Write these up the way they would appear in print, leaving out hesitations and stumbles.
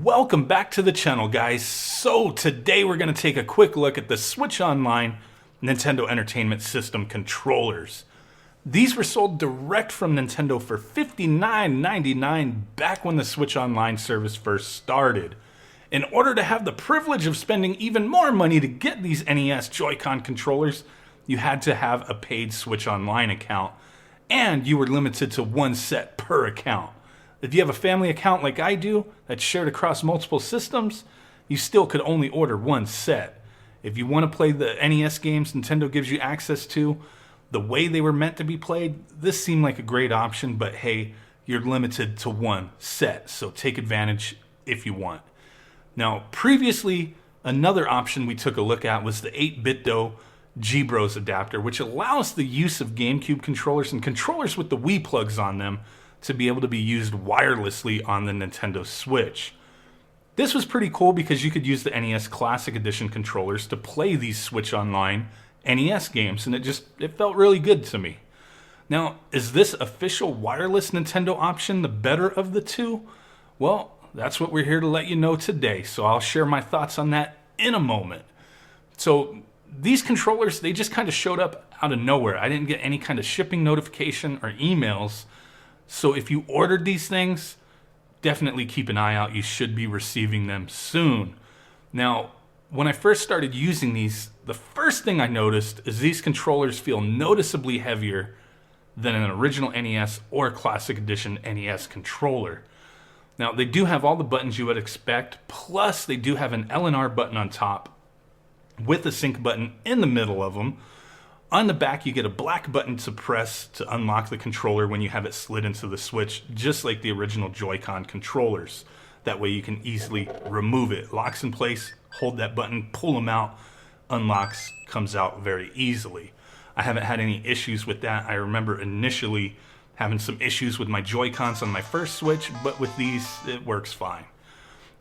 Welcome back to the channel, guys. So today we're going to take a quick look at the Switch Online Nintendo Entertainment System controllers. These were sold direct from Nintendo for $59.99 back when the Switch Online service first started. In order to have the privilege of spending even more money to get these NES Joy-Con controllers, you had to have a paid Switch Online account, and you were limited to one set per account. If you have a family account like I do that's shared across multiple systems, you still could only order one set. If you want to play the NES games Nintendo gives you access to the way they were meant to be played, this seemed like a great option, but hey, you're limited to one set, so take advantage if you want. Now, previously, another option we took a look at was the 8Bitdo GBros adapter, which allows the use of GameCube controllers and controllers with the Wii plugs on them to be able to be used wirelessly on the Nintendo Switch. This was pretty cool because you could use the NES Classic Edition controllers to play these Switch Online NES games, and it felt really good to me. Now, is this official wireless Nintendo option the better of the two? Well, that's what we're here to let you know today, so I'll share my thoughts on that in a moment. So these controllers, they just kind of showed up out of nowhere. I didn't get any kind of shipping notification or emails. So if you ordered these things, definitely keep an eye out. You should be receiving them soon. Now, when I first started using these, the first thing I noticed is these controllers feel noticeably heavier than an original NES or Classic Edition NES controller. Now, they do have all the buttons you would expect, plus they do have an L and R button on top with a sync button in the middle of them. On the back, you get a black button to press to unlock the controller when you have it slid into the Switch, just like the original Joy-Con controllers. That way you can easily remove it. Locks in place, hold that button, pull them out, unlocks, comes out very easily. I haven't had any issues with that. I remember initially having some issues with my Joy-Cons on my first Switch, but with these, it works fine.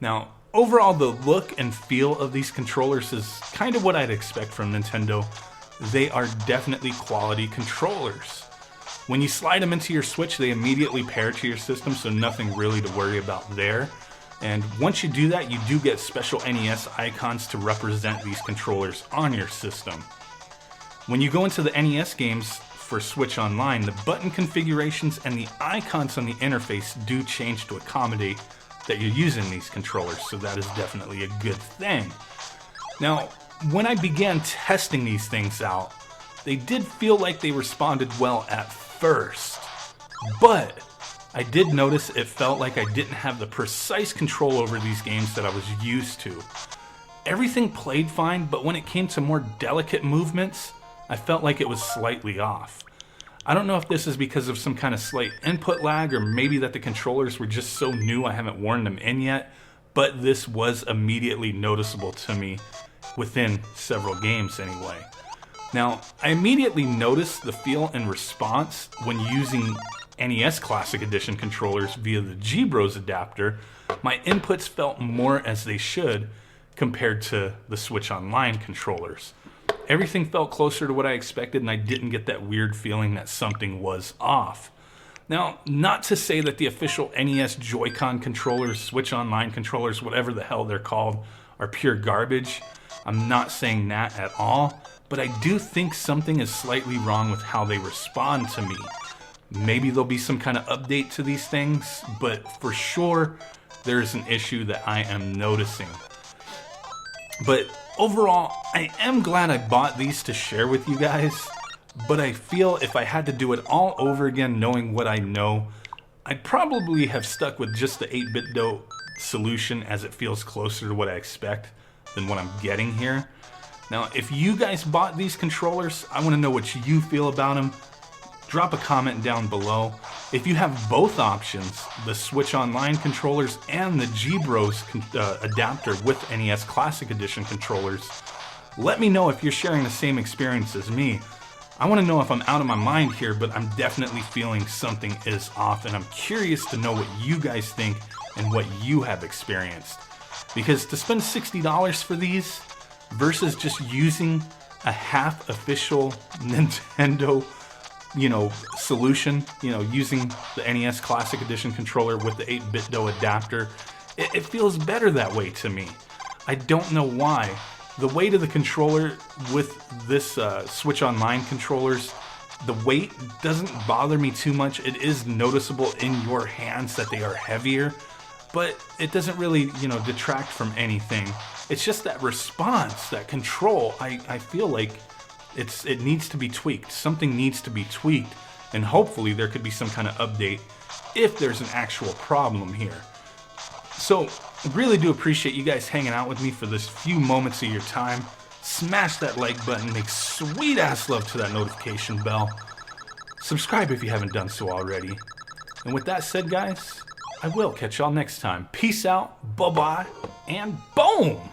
Now, overall, the look and feel of these controllers is kind of what I'd expect from Nintendo. They are definitely quality controllers. When you slide them into your Switch, they immediately pair to your system, so nothing really to worry about there. And once you do that, you do get special NES icons to represent these controllers on your system. When you go into the NES games for Switch Online, the button configurations and the icons on the interface do change to accommodate that you're using these controllers, so that is definitely a good thing. Now, when I began testing these things out, they did feel like they responded well at first, but I did notice it felt like I didn't have the precise control over these games that I was used to. Everything played fine, but when it came to more delicate movements, I felt like it was slightly off. I don't know if this is because of some kind of slight input lag, or maybe that the controllers were just so new I haven't worn them in yet, but this was immediately noticeable to me within several games anyway. Now, I immediately noticed the feel and response when using NES Classic Edition controllers via the GBros adapter. My inputs felt more as they should compared to the Switch Online controllers. Everything felt closer to what I expected, and I didn't get that weird feeling that something was off. Now, not to say that the official NES Joy-Con controllers, Switch Online controllers, whatever the hell they're called, are pure garbage. I'm not saying that at all, but I do think something is slightly wrong with how they respond to me. Maybe there'll be some kind of update to these things, but for sure, there's an issue that I am noticing. But overall, I am glad I bought these to share with you guys, but I feel if I had to do it all over again knowing what I know, I'd probably have stuck with just the 8Bitdo solution, as it feels closer to what I expect than what I'm getting here. Now, if you guys bought these controllers, I want to know what you feel about them. Drop a comment down below. If you have both options, the Switch Online controllers and the GBros adapter with NES Classic Edition controllers, let me know if you're sharing the same experience as me. I want to know if I'm out of my mind here, but I'm definitely feeling something is off, and I'm curious to know what you guys think and what you have experienced. Because to spend $60 for these versus just using a half official Nintendo solution, using the NES Classic Edition controller with the 8Bitdo adapter, It feels better that way to me. I don't know why. The weight of the controller with this Switch Online controllers, the weight doesn't bother me too much. It is noticeable in your hands that they are heavier, but it doesn't really, detract from anything. It's just that response, that control, I feel like it needs to be tweaked. Something needs to be tweaked, and hopefully there could be some kind of update if there's an actual problem here. So, I really do appreciate you guys hanging out with me for this few moments of your time. Smash that like button, make sweet ass love to that notification bell. Subscribe if you haven't done so already. And with that said, guys, I will catch y'all next time. Peace out, bye-bye, and boom!